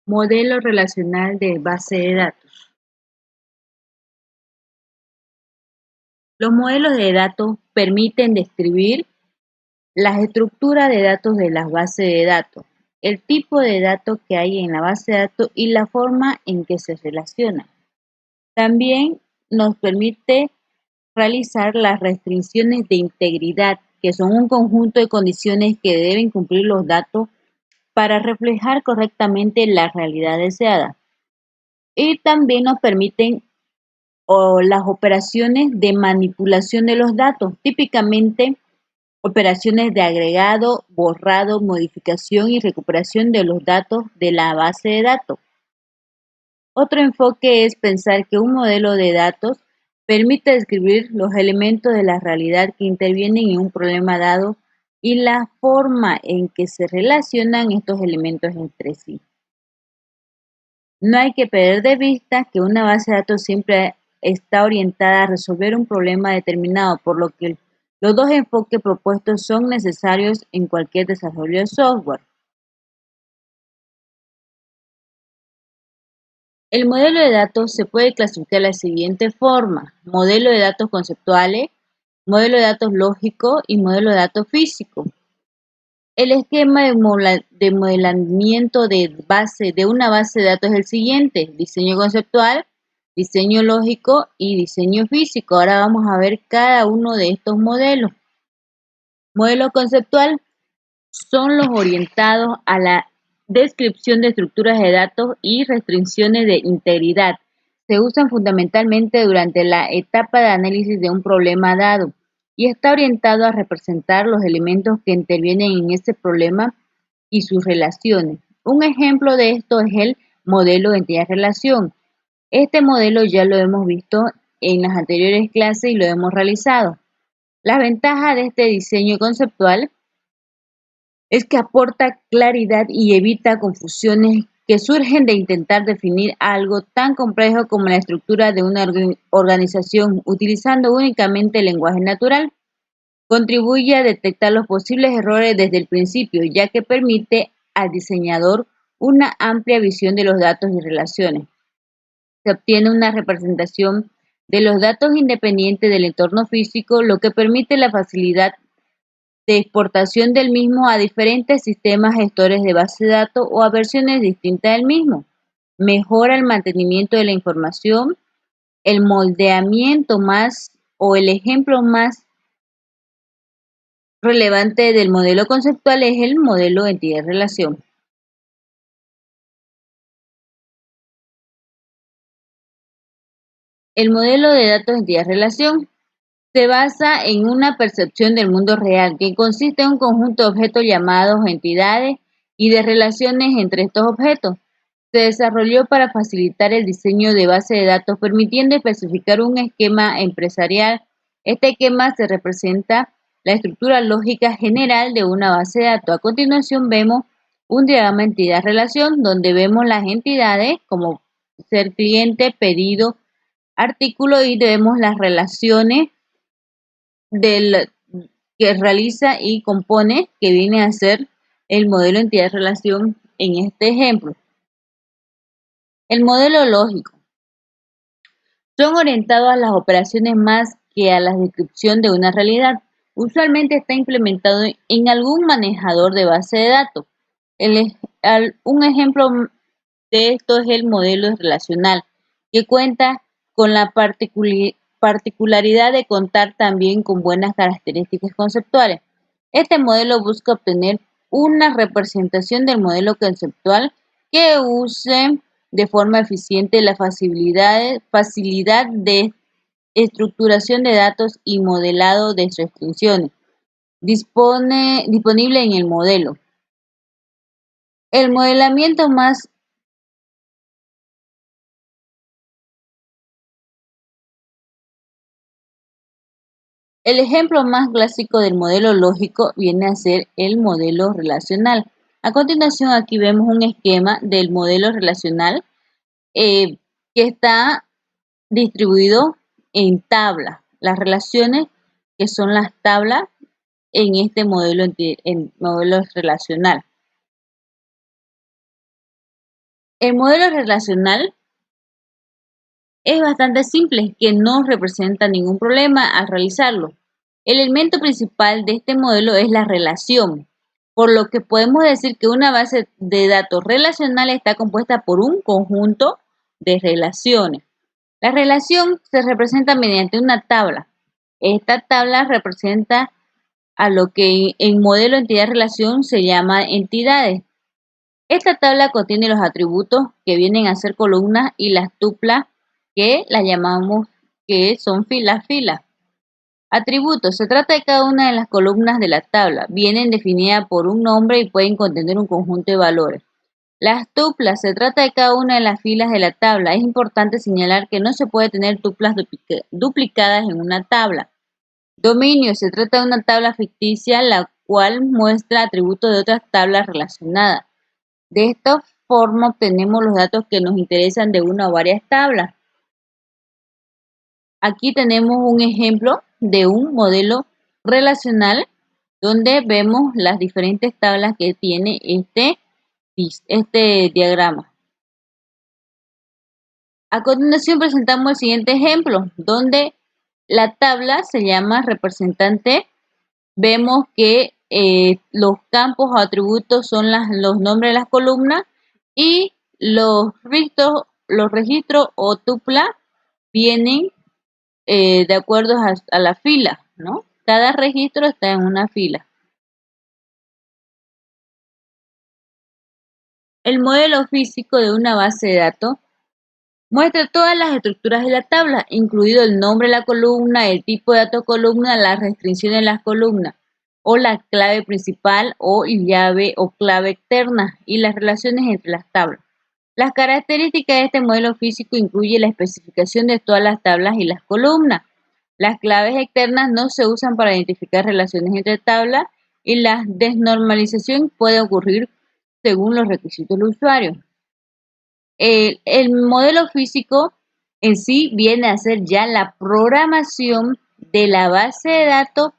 Modelo relacional de base de datos. Los modelos de datos permiten describir las estructuras de datos de las bases de datos, el tipo de datos que hay en la base de datos y la forma en que se relacionan. También nos permite realizar las restricciones de integridad, que son un conjunto de condiciones que deben cumplir los datos para reflejar correctamente la realidad deseada. Y también nos permiten las operaciones de manipulación de los datos, típicamente operaciones de agregado, borrado, modificación y recuperación de los datos de la base de datos. Otro enfoque es pensar que un modelo de datos permite describir los elementos de la realidad que intervienen en un problema dado y la forma en que se relacionan estos elementos entre sí. No hay que perder de vista que una base de datos siempre está orientada a resolver un problema determinado, por lo que los dos enfoques propuestos son necesarios en cualquier desarrollo de software. El modelo de datos se puede clasificar de la siguiente forma: modelo de datos conceptuales, modelo de datos lógico y modelo de datos físico. El esquema de modelamiento de una base de datos es el siguiente: diseño conceptual, diseño lógico y diseño físico. Ahora vamos a ver cada uno de estos modelos. Modelo conceptual son los orientados a la descripción de estructuras de datos y restricciones de integridad. Se usan fundamentalmente durante la etapa de análisis de un problema dado y está orientado a representar los elementos que intervienen en ese problema y sus relaciones. Un ejemplo de esto es el modelo de entidad-relación. Este modelo ya lo hemos visto en las anteriores clases y lo hemos realizado. Las ventajas de este diseño conceptual es que aporta claridad y evita confusiones que surgen de intentar definir algo tan complejo como la estructura de una organización utilizando únicamente el lenguaje natural. Contribuye a detectar los posibles errores desde el principio, ya que permite al diseñador una amplia visión de los datos y relaciones. Se obtiene una representación de los datos independiente del entorno físico, lo que permite la facilidad de exportación del mismo a diferentes sistemas gestores de base de datos o a versiones distintas del mismo. Mejora el mantenimiento de la información, el moldeamiento más o el ejemplo más relevante del modelo conceptual es el modelo entidad-relación. El modelo de datos entidad-relación se basa en una percepción del mundo real que consiste en un conjunto de objetos llamados entidades y de relaciones entre estos objetos. Se desarrolló para facilitar el diseño de base de datos, permitiendo especificar un esquema empresarial. Este esquema se representa la estructura lógica general de una base de datos. A continuación vemos un diagrama entidad-relación donde vemos las entidades como ser cliente, pedido, artículo y vemos las relaciones del que realiza y compone, que viene a ser el modelo entidad-relación en este ejemplo. El modelo lógico son orientados a las operaciones más que a la descripción de una realidad. Usualmente está implementado en algún manejador de base de datos. Un ejemplo de esto es el modelo relacional, que cuenta con la particularidad de contar también con buenas características conceptuales. Este modelo busca obtener una representación del modelo conceptual que use de forma eficiente la facilidad de estructuración de datos y modelado de restricciones disponible en el modelo. El modelamiento más El ejemplo más clásico del modelo lógico viene a ser el modelo relacional. A continuación, aquí vemos un esquema del modelo relacional que está distribuido en tablas. Las relaciones que son las tablas en este modelo relacional. El modelo relacional es bastante simple, que no representa ningún problema al realizarlo. El elemento principal de este modelo es la relación, por lo que podemos decir que una base de datos relacional está compuesta por un conjunto de relaciones. La relación se representa mediante una tabla. Esta tabla representa a lo que en modelo entidad-relación se llama entidades. Esta tabla contiene los atributos que vienen a ser columnas y las tuplas que las llamamos que son filas. Atributos. Se trata de cada una de las columnas de la tabla. Vienen definidas por un nombre y pueden contener un conjunto de valores. Las tuplas. Se trata de cada una de las filas de la tabla. Es importante señalar que no se puede tener tuplas duplicadas en una tabla. Dominio. Se trata de una tabla ficticia la cual muestra atributos de otras tablas relacionadas. De esta forma obtenemos los datos que nos interesan de una o varias tablas. Aquí tenemos un ejemplo de un modelo relacional donde vemos las diferentes tablas que tiene este diagrama. A continuación presentamos el siguiente ejemplo, donde la tabla se llama representante. Vemos que los campos o atributos son los nombres de las columnas y los registros o tupla vienen de acuerdo a la fila, ¿no? Cada registro está en una fila. El modelo físico de una base de datos muestra todas las estructuras de la tabla, incluido el nombre de la columna, el tipo de datos columna, las restricciones de las columnas, o la clave principal o llave o clave externa y las relaciones entre las tablas. Las características de este modelo físico incluyen la especificación de todas las tablas y las columnas. Las claves externas no se usan para identificar relaciones entre tablas y la desnormalización puede ocurrir según los requisitos del usuario. El modelo físico en sí viene a ser ya la programación de la base de datos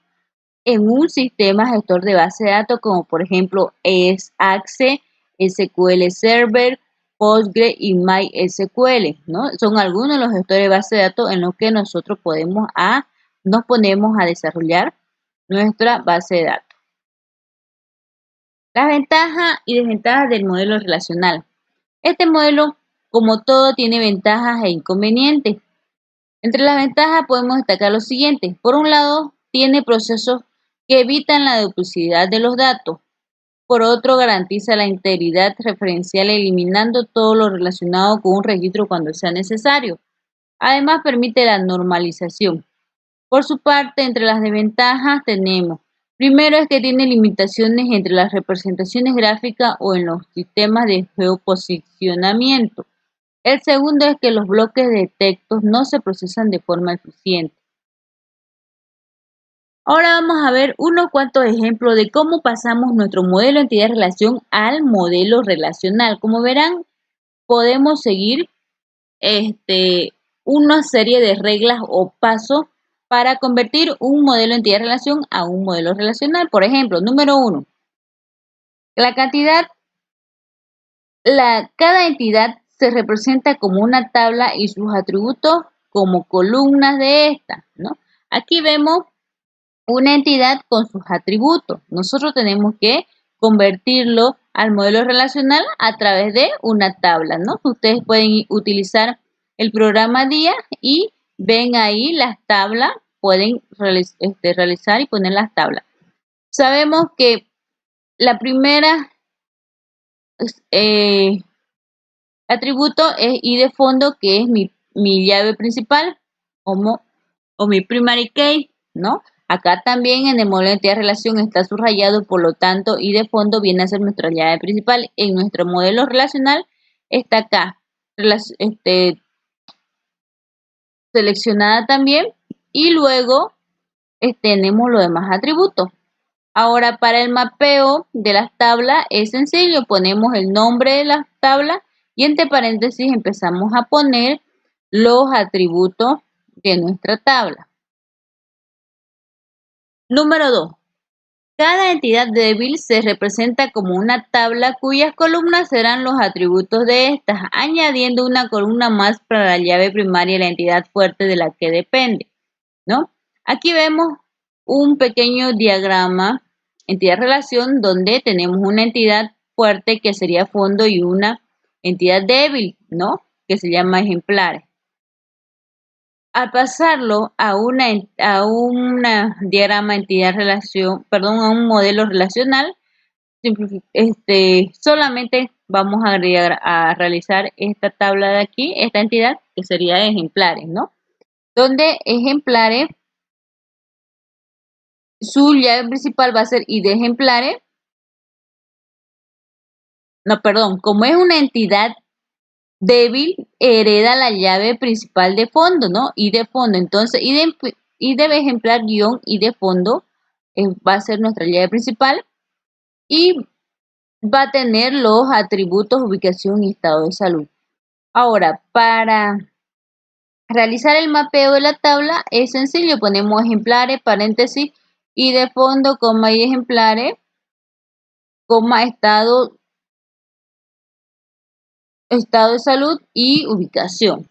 en un sistema gestor de base de datos como por ejemplo es Access, SQL Server, Postgre y MySQL, ¿no? Son algunos de los gestores de base de datos en los que nosotros nos ponemos a desarrollar nuestra base de datos. Las ventajas y desventajas del modelo relacional. Este modelo, como todo, tiene ventajas e inconvenientes. Entre las ventajas podemos destacar lo siguiente. Por un lado, tiene procesos que evitan la duplicidad de los datos. Por otro, garantiza la integridad referencial eliminando todo lo relacionado con un registro cuando sea necesario. Además, permite la normalización. Por su parte, entre las desventajas tenemos, primero es que tiene limitaciones entre las representaciones gráficas o en los sistemas de geoposicionamiento. El segundo es que los bloques de textos no se procesan de forma eficiente. Ahora vamos a ver unos cuantos ejemplos de cómo pasamos nuestro modelo entidad-relación al modelo relacional. Como verán, podemos seguir una serie de reglas o pasos para convertir un modelo entidad-relación a un modelo relacional. Por ejemplo, número 1, la cantidad, cada entidad se representa como una tabla y sus atributos como columnas de esta, ¿no? Aquí vemos una entidad con sus atributos. Nosotros tenemos que convertirlo al modelo relacional a través de una tabla, ¿no? Ustedes pueden utilizar el programa DIA y ven ahí las tablas, pueden realizar y poner las tablas. Sabemos que la primera atributo es ID de fondo, que es mi llave principal o mi primary key, ¿no? Acá también en el modelo de entidad relación está subrayado, por lo tanto, ID de fondo viene a ser nuestra llave principal. En nuestro modelo relacional está acá, seleccionada también, y luego tenemos los demás atributos. Ahora, para el mapeo de las tablas es sencillo, ponemos el nombre de las tablas y entre paréntesis empezamos a poner los atributos de nuestra tabla. Número 2. Cada entidad débil se representa como una tabla cuyas columnas serán los atributos de estas, añadiendo una columna más para la llave primaria, la entidad fuerte de la que depende, ¿no? Aquí vemos un pequeño diagrama, entidad-relación, donde tenemos una entidad fuerte que sería fondo y una entidad débil, ¿no? Que se llama ejemplares. Al pasarlo a una diagrama entidad-relación, perdón, a un modelo relacional, solamente vamos a realizar esta tabla de aquí, esta entidad, que sería ejemplares, ¿no? Donde ejemplares, su llave principal va a ser id ejemplares. No, perdón, como es una entidad débil, hereda la llave principal de fondo, ¿no? Y de fondo, entonces, id de ejemplar guión y de fondo va a ser nuestra llave principal y va a tener los atributos ubicación y estado de salud. Ahora, para realizar el mapeo de la tabla es sencillo, ponemos ejemplares, paréntesis, y de fondo, coma y ejemplares, coma estado de salud y ubicación.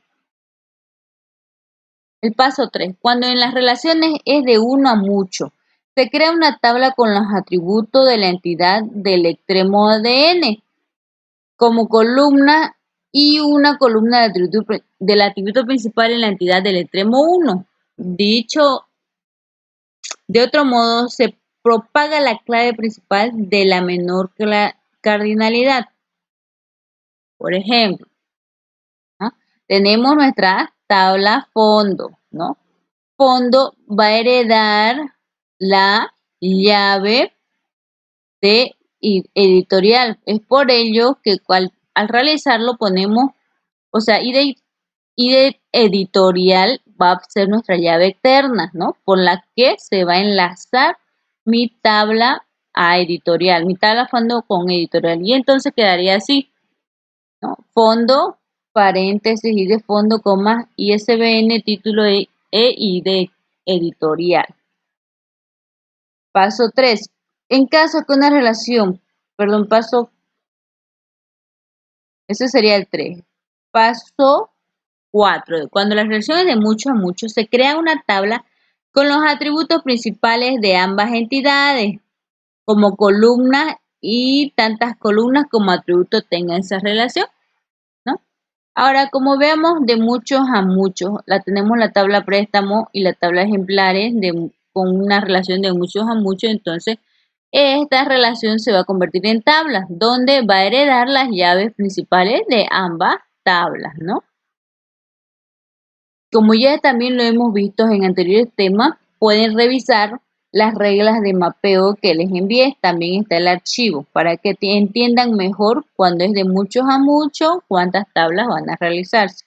El paso 3. Cuando en las relaciones es de 1 a mucho, se crea una tabla con los atributos de la entidad del extremo de n como columna y una columna del atributo principal en la entidad del extremo 1. Dicho de otro modo, se propaga la clave principal de la menor cardinalidad. Por ejemplo, ¿no? Tenemos nuestra tabla fondo, ¿no? Fondo va a heredar la llave de editorial. Es por ello que al realizarlo ponemos, o sea, id editorial va a ser nuestra llave externa, ¿no? Por la que se va a enlazar mi tabla a editorial, mi tabla fondo con editorial. Y entonces quedaría así, ¿no? Fondo, paréntesis, y de fondo, coma, ISBN, título y de editorial. Paso 3. En caso que una relación, perdón, ese sería el 3. Paso 4. Cuando la relación es de mucho a mucho, se crea una tabla con los atributos principales de ambas entidades, como columnas y tantas columnas como atributos tenga esa relación, ¿no? Ahora, como vemos de muchos a muchos, tenemos la tabla préstamo y la tabla ejemplares con una relación de muchos a muchos, entonces esta relación se va a convertir en tablas, donde va a heredar las llaves principales de ambas tablas, ¿no? Como ya también lo hemos visto en anteriores temas, pueden revisar las reglas de mapeo que les envié. También está el archivo para que entiendan mejor cuando es de muchos a muchos, cuántas tablas van a realizarse.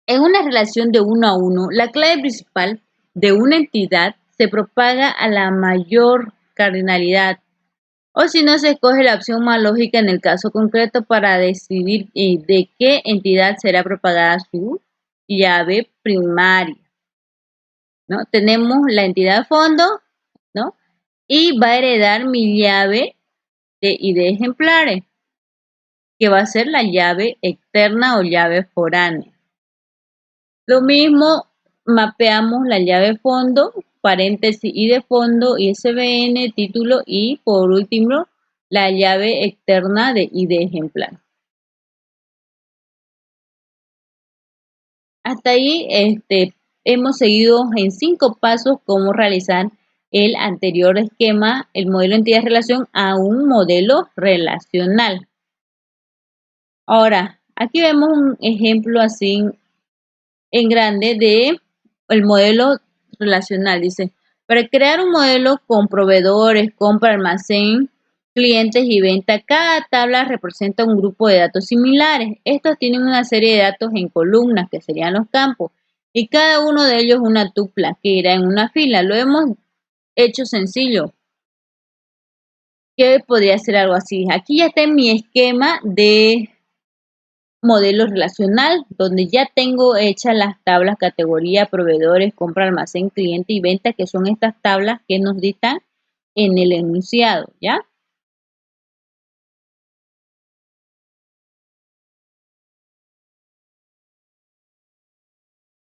En una relación de 1 a 1, la clave principal de una entidad se propaga a la mayor cardinalidad, o si no, se escoge la opción más lógica en el caso concreto para decidir de qué entidad será propagada su llave primaria, ¿no? Tenemos la entidad fondo, ¿no? Y va a heredar mi llave de ID ejemplares, que va a ser la llave externa o llave foránea. Lo mismo, mapeamos la llave fondo, paréntesis y de fondo, ISBN, título y por último la llave externa de ID ejemplar. Hasta ahí hemos seguido en 5 pasos cómo realizar el anterior esquema, el modelo entidad-relación a un modelo relacional. Ahora, aquí vemos un ejemplo así en grande de el modelo relacional. Dice, para crear un modelo con proveedores, compra, almacén, clientes y venta, cada tabla representa un grupo de datos similares. Estos tienen una serie de datos en columnas, que serían los campos, y cada uno de ellos una tupla, que irá en una fila. Lo hemos hecho sencillo, que podría ser algo así. Aquí ya está en mi esquema de modelo relacional, donde ya tengo hechas las tablas categoría, proveedores, compra, almacén, cliente y venta, que son estas tablas que nos dictan en el enunciado, ¿ya?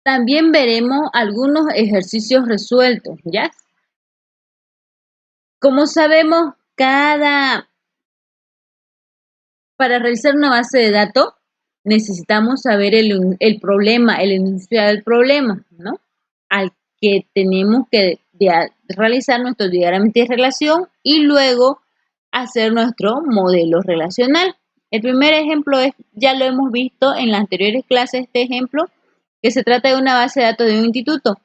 También veremos algunos ejercicios resueltos, ¿ya? Como sabemos, para realizar una base de datos necesitamos saber el problema, el enunciado del problema, ¿no? Al que tenemos que realizar nuestro diagrama de relación y luego hacer nuestro modelo relacional. El primer ejemplo es, ya lo hemos visto en las anteriores clases, este ejemplo, que se trata de una base de datos de un instituto.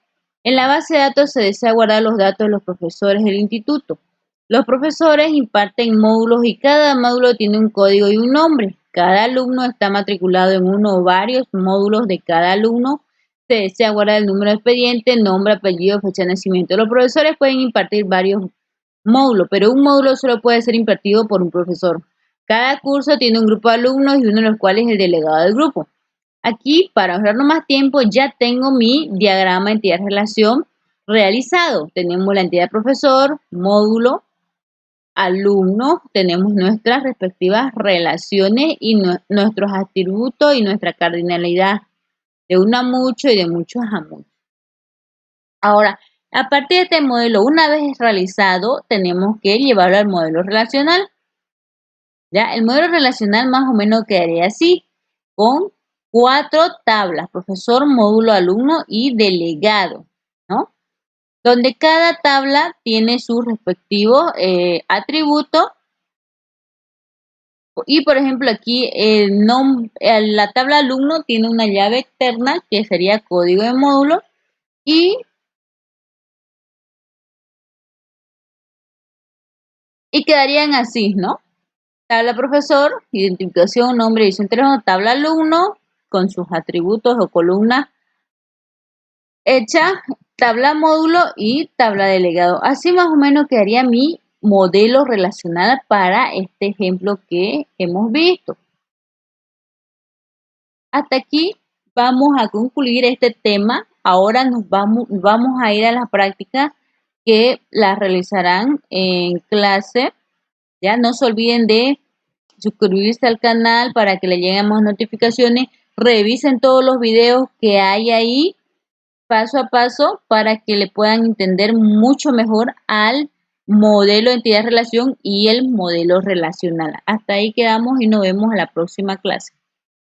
En la base de datos se desea guardar los datos de los profesores del instituto. Los profesores imparten módulos y cada módulo tiene un código y un nombre. Cada alumno está matriculado en uno o varios módulos de cada alumno. Se desea guardar el número de expediente, nombre, apellido, fecha de nacimiento. Los profesores pueden impartir varios módulos, pero un módulo solo puede ser impartido por un profesor. Cada curso tiene un grupo de alumnos y uno de los cuales es el delegado del grupo. Aquí, para ahorrarnos más tiempo, ya tengo mi diagrama entidad-relación realizado. Tenemos la entidad profesor, módulo, alumnos, tenemos nuestras respectivas relaciones y nuestros atributos y nuestra cardinalidad de uno a mucho y de muchos a muchos. Ahora, a partir de este modelo, una vez realizado, tenemos que llevarlo al modelo relacional. ¿Ya? El modelo relacional más o menos quedaría así, con 4 tablas, profesor, módulo, alumno y delegado, ¿no? Donde cada tabla tiene su respectivo atributo. Y por ejemplo aquí la tabla alumno tiene una llave externa que sería código de módulo y quedarían así, ¿no? Tabla profesor, identificación, nombre, edición, teléfono, tabla alumno con sus atributos o columnas hecha, tabla módulo y tabla delegado. Así más o menos quedaría mi modelo relacional para este ejemplo que hemos visto. Hasta aquí vamos a concluir este tema. Ahora vamos a ir a las prácticas que las realizarán en clase. Ya no se olviden de suscribirse al canal para que le lleguen más notificaciones. Revisen todos los videos que hay ahí paso a paso para que le puedan entender mucho mejor al modelo de entidad-relación y el modelo relacional. Hasta ahí quedamos y nos vemos a la próxima clase.